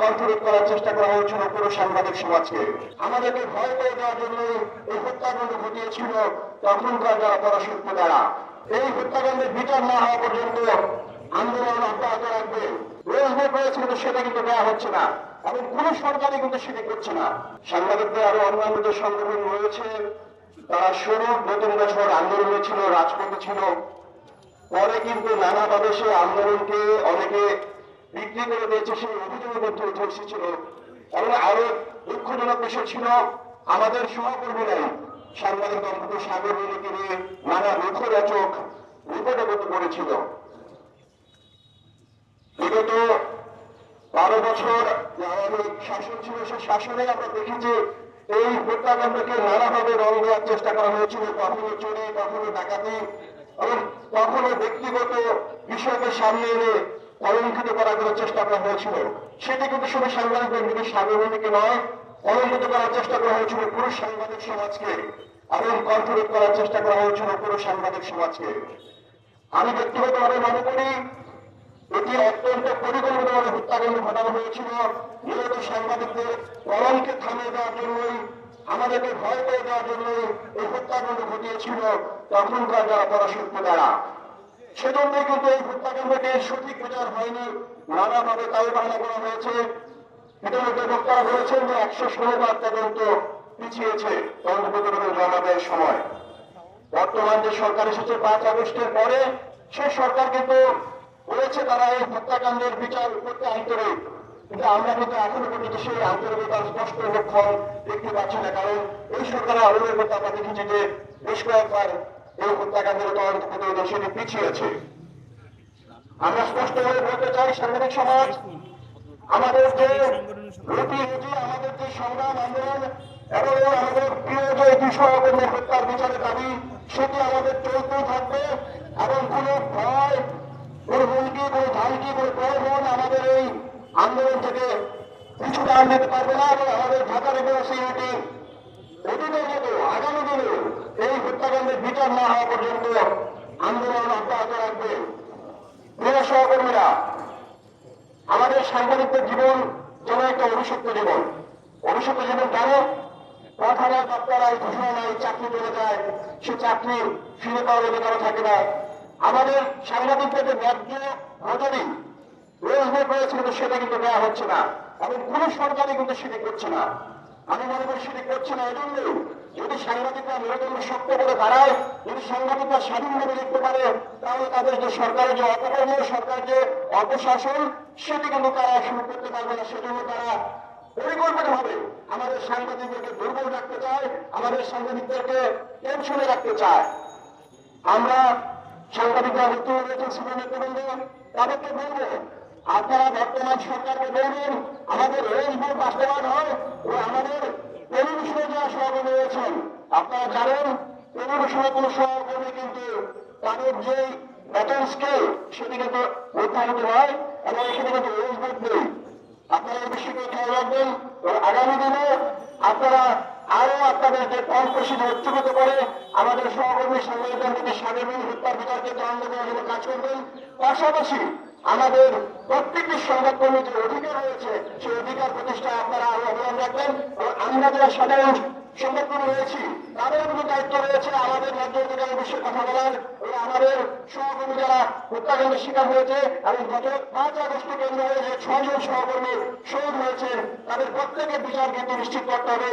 কণ্ঠরোধ করার চেষ্টা করা হয়েছিল পুরো সাংবাদিক সমাজকে। আমাদেরকে ভয় পেয়ে দেওয়ার জন্য এই হত্যাকাণ্ড ঘটিয়েছিল তখনকার যারা পরাশক্তিদারা। এই হত্যাকাণ্ডের বিচার না হওয়া পর্যন্ত আন্দোলন অব্যাহত রাখবে। রোজভোট রয়েছে কিন্তু সেটা কিন্তু দেওয়া হচ্ছে না, এবং কোন সরকারই কিন্তু সেটা করছে না। সাংবাদিকদের আরো অন্যান্য যে সংগঠন রয়েছে তারা শুরু নতুন বছর আন্দোলনে ছিল, রাজপথে ছিল, পরে কিন্তু নানাভাবে সে আন্দোলনকে অনেকে বিক্রি করে দিয়েছে, সেই অভিযোগের মধ্যে উঠে এসেছিল। এবং আরো দুঃখজনক বিষয় ছিল আমাদের সহকর্মীরাই সাংবাদিক দম্পতি সাগর রুনিকে নিয়ে নানা মুখরোচক রিপোর্টে করতে করেছিল। বিগত 12 বছর যে আওয়ামী লীগ শাসন ছিল, সেই শাসনে আমরা দেখেছি এই হত্যাকাণ্ডকে নানাভাবে রং দেওয়ার চেষ্টা করা হয়েছিল, কখনো চুরি, কখনো ডাকাতি, এবং কখনো ব্যক্তিগত বিষয়কে সামনে এনে কলঙ্কিত করার চেষ্টা করা হয়েছিল। সেটি কিন্তু শুধু সাংবাদিকদের দিকে সাগরণীকে নয়, কলঙ্কিত করার চেষ্টা করা হয়েছিল পুরো সাংবাদিক সমাজকে, এবং কণ্ঠরোধ করার চেষ্টা করা হয়েছিল পুরো সাংবাদিক সমাজকে। আমি ব্যক্তিগতভাবে মনে করি এটি অত্যন্ত পরিকল্পিতভাবে হত্যাকাণ্ড ঘটানো হয়েছিল নিহত সাংবাদিকদের কলঙ্কে থামিয়ে দেওয়ার জন্যই, আমাদেরকে ভয় পেয়ে দেওয়ার জন্যই এই হত্যাকাণ্ড ঘটিয়েছিল তখনকার যারা পরাশক্তিদারা। সেজন্যই কিন্তু এই হত্যাকাণ্ডটির সঠিক বিচার হয়নি, নানাভাবে তালবাহানা করা হয়েছে। ইতিমধ্যে বক্তারা বলেছেন যে 116 বার তদন্ত পিছিয়েছে তদন্ত প্রতিবেদন জমা দেওয়ার সময়। বর্তমান যে সরকার এসেছে 5 আগস্টের পরে, সে সরকার কিন্তু বলেছে তারা এই হত্যাকাণ্ডের বিচার করতে আন্তরিক, কিন্তু আমরা কিন্তু এখনো পর্যন্ত সেই আন্তরিকতার স্পষ্ট লক্ষণ দেখতে পাচ্ছি না। কারণ এই সরকারের আমলের মধ্যে আমরা দেখেছি যে বেশ কয়েকবার এই হত্যাকাণ্ডের তদন্ত প্রতিবেদন সেটি পিছিয়েছে। আমরা স্পষ্টভাবে বলতে চাই সাংবাদিক সমাজ, আমাদের যে রুটি রুটি, আমাদের যে সংগ্রাম আন্দোলন এবং আমাদের প্রিয় যে সহকর্মী হত্যার বিচারের দাবি, সেটি আমাদের চলতেই থাকবে। এবং কোনো ভয়, কোনো হুমকি, কোনো ধামকি, কোনো প্রলোভন আমাদের এই আন্দোলন থেকে কিছু টান দিতে পারবে না। এবং আমাদের ঢাকা রেফারেন্স ইউনিটি অতীতের মতো আগামী দিনে এই হত্যাকাণ্ডের বিচার না হওয়া পর্যন্ত আন্দোলন অব্যাহত রাখবে। প্রিয় সহকর্মীরা, আমাদের সাংবাদিকদের জীবন যেন একটা অভিষিক্ত জীবন। অভিষিক্ত জীবন কেন? প্রধানের দপ্তরায় ঘোষণা নাই, চাকরি চলে যায়, সে চাকরি ফিরে পাওয়ার অধিকার থাকে না। আমাদের সাংবাদিকদের যে ন্যায্য মজুরি রোজভোট রয়েছে কিন্তু সেটা কিন্তু দেওয়া হচ্ছে না, এবং কোন সরকারই কিন্তু সেটি করছে না। আমি মনে করি সেটি করছে না এজন্যই, যদি সাংবাদিকরা মেরুদণ্ড শক্ত করে দাঁড়ায়, যদি সাংবাদিকরা স্বাধীনভাবে লিখতে পারে, তাহলে তাদের যে সরকারের যে অপকর্ম, সরকার যে অপশাসন, সেটি কিন্তু তারা শুরু করতে পারবে না। সেজন্য তারা পরিকল্পিতভাবে আমাদের সাংবাদিকদেরকে দুর্বল রাখতে চায়, আমাদের সাংবাদিকদেরকে টেনশনে রাখতে চায়। আমরা সাংবাদিকরা নতুন রয়েছে সিনিয়র নেতৃবৃন্দ, তাদেরকে বলবো, আপনারা বর্তমান সরকারকে বলবেন আমাদের রোজভোট বাস্তবায়ন হয় ও আমাদের টেলিভিশনে যারা সহকর্মী রয়েছেন, আপনারা জানেন টেলিভিশনে কোন সহকর্মী কিন্তু তাদের যে বেতন স্কেল সেটি কিন্তু নির্ধারিত নয়, এবং এখানে কিন্তু রোজভোট নেই। আপনারা এই বিষয়টি খেয়াল রাখবেন। আগামী দিনে আপনারা আরো আপনাদের যে কর্মসূচি উচ্চকিত করে আমাদের সহকর্মী সাংবাদিকদের প্রতি স্বাধীন হত্যার বিচারকে ত্বরান্বিত করার জন্য কাজ করবেন। পাশাপাশি আমাদের প্রত্যেকটি সংবাদকর্মীর যে অধিকার রয়েছে সেই অধিকার প্রতিষ্ঠায় আপনারা আরো অবদান রাখবেন। আমরা যারা সাধারণ সংবাদকর্মী রয়েছি তাদের কিন্তু দায়িত্ব রয়েছে আমাদের ন্যায্য অধিকারের বিষয়ে কথা বলার। আমাদের সহকর্মী যারা হত্যাকাণ্ডের শিকার হয়েছে এবং গত 5 আগস্টে কেন্দ্র হয়ে যে 6 জন সহকর্মী শহীদ হয়েছে, তাদের প্রত্যেকের বিচার কিন্তু নিশ্চিত করতে হবে।